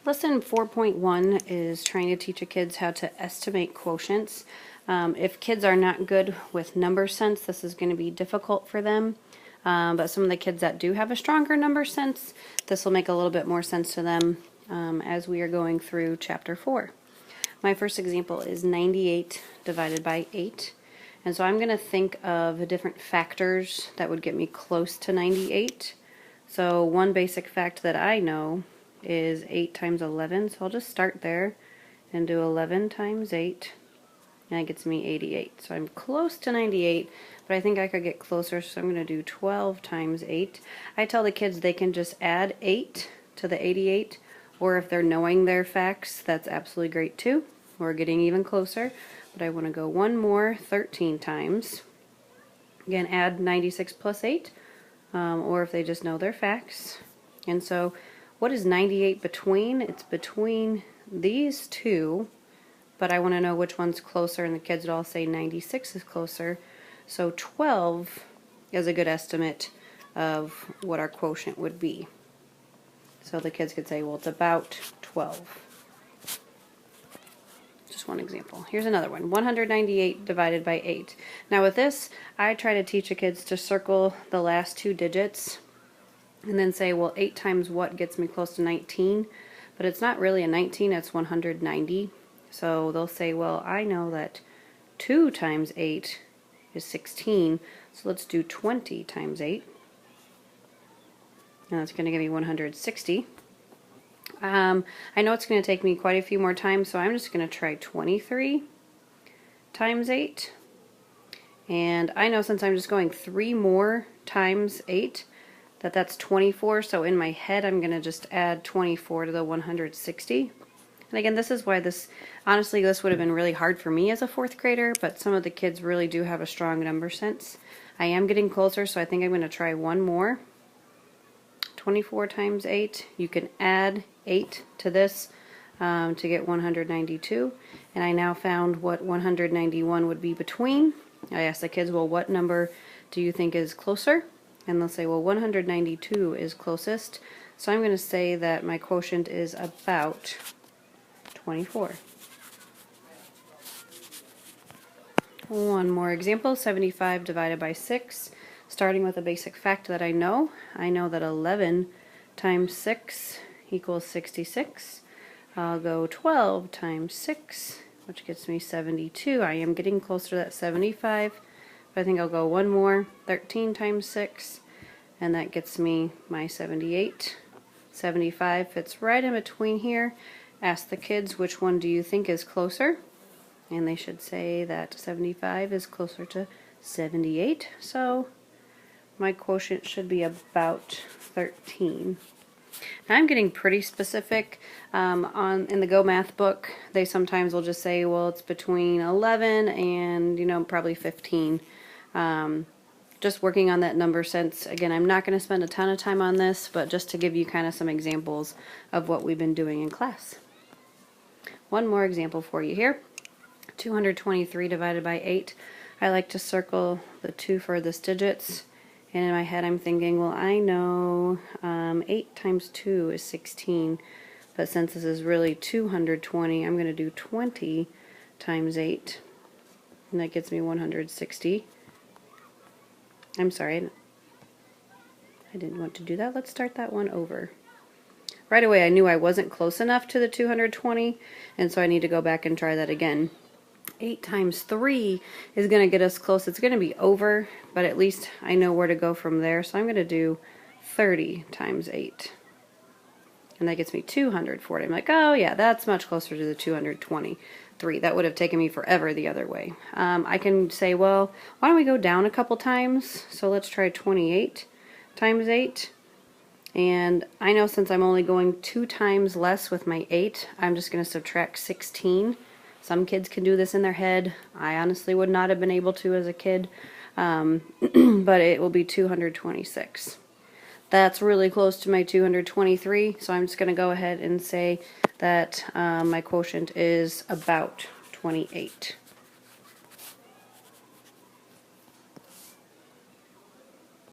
Lesson 4.1 is trying to teach kids how to estimate quotients. If kids are not good with number sense, this is going to be difficult for them. But some of the kids that do have a stronger number sense, this will make a little bit more sense to them as we are going through chapter 4. My first example is 98 divided by 8. And so I'm going to think of different factors that would get me close to 98. So one basic fact that I know is 8 times 11, so I'll just start there and do 11 times 8, and that gets me 88. So I'm close to 98, but I think I could get closer, so I'm going to do 12 times 8. I tell the kids they can just add 8 to the 88, or if they're knowing their facts, that's absolutely great too. We're getting even closer, but I want to go one more 13 times. Again, add 96 plus 8, or if they just know their facts. And so what is 98 between? It's between these two, but I want to know which one's closer, and the kids would all say 96 is closer. So 12 is a good estimate of what our quotient would be. So the kids could say, well, it's about 12. Just one example. Here's another one. 198 divided by 8. Now with this, I try to teach the kids to circle the last two digits and then say, well, 8 times what gets me close to 19? But it's not really a 19, it's 190. So they'll say, well, I know that 2 times 8 is 16, so let's do 20 times 8. And that's going to give me 160. I know it's going to take me quite a few more times, so I'm just going to try 23 times 8. And I know since I'm just going 3 more times 8, that's 24, so in my head I'm going to just add 24 to the 160. And again, this is why honestly, this would have been really hard for me as a 4th grader, but some of the kids really do have a strong number sense. I am getting closer, so I think I'm going to try one more. 24 times 8. You can add 8 to this to get 192. And I now found what 191 would be between. I asked the kids, well, what number do you think is closer? And they'll say, well, 192 is closest. So I'm going to say that my quotient is about 24. One more example, 75 divided by 6. Starting with a basic fact that I know that 11 times 6 equals 66. I'll go 12 times 6, which gets me 72. I am getting closer to that 75. I think I'll go one more, 13 times 6, and that gets me my 78. 75 fits right in between here. Ask the kids, which one do you think is closer? And they should say that 75 is closer to 78. So my quotient should be about 13. Now I'm getting pretty specific. In the Go Math book, they sometimes will just say, well, it's between 11 and, probably 15. Just working on that number sense. Again, I'm not going to spend a ton of time on this, but just to give you kind of some examples of what we've been doing in class. One more example for you here. 223 divided by 8. I like to circle the two furthest digits. And in my head I'm thinking, well, I know 8 times 2 is 16. But since this is really 220, I'm going to do 20 times 8. And that gets me 160. I'm sorry, I didn't want to do that. Let's start that one over. Right away I knew I wasn't close enough to the 220, and so I need to go back and try that again. 8 times 3 is going to get us close. It's going to be over, but at least I know where to go from there. So I'm going to do 30 times 8. And that gets me 240. I'm like, oh yeah, that's much closer to the 223. That would have taken me forever the other way. I can say, well, why don't we go down a couple times? So let's try 28 times 8. And I know since I'm only going 2 times less with my 8, I'm just going to subtract 16. Some kids can do this in their head. I honestly would not have been able to as a kid, but it will be 226. That's really close to my 223, so I'm just going to go ahead and say that my quotient is about 28.